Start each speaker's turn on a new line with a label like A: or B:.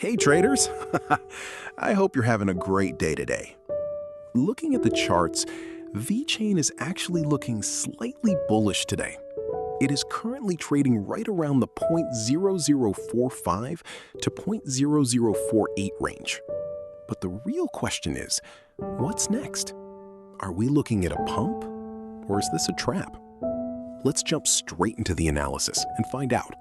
A: Hey traders! I hope you're having a great day today. Looking at the charts, Vechain is actually looking slightly bullish today. It is currently trading right around the 0.0045 to 0.0048 range. But the real question is, what's next? Are we looking at a pump, or is this a trap? Let's jump straight into the analysis and find out.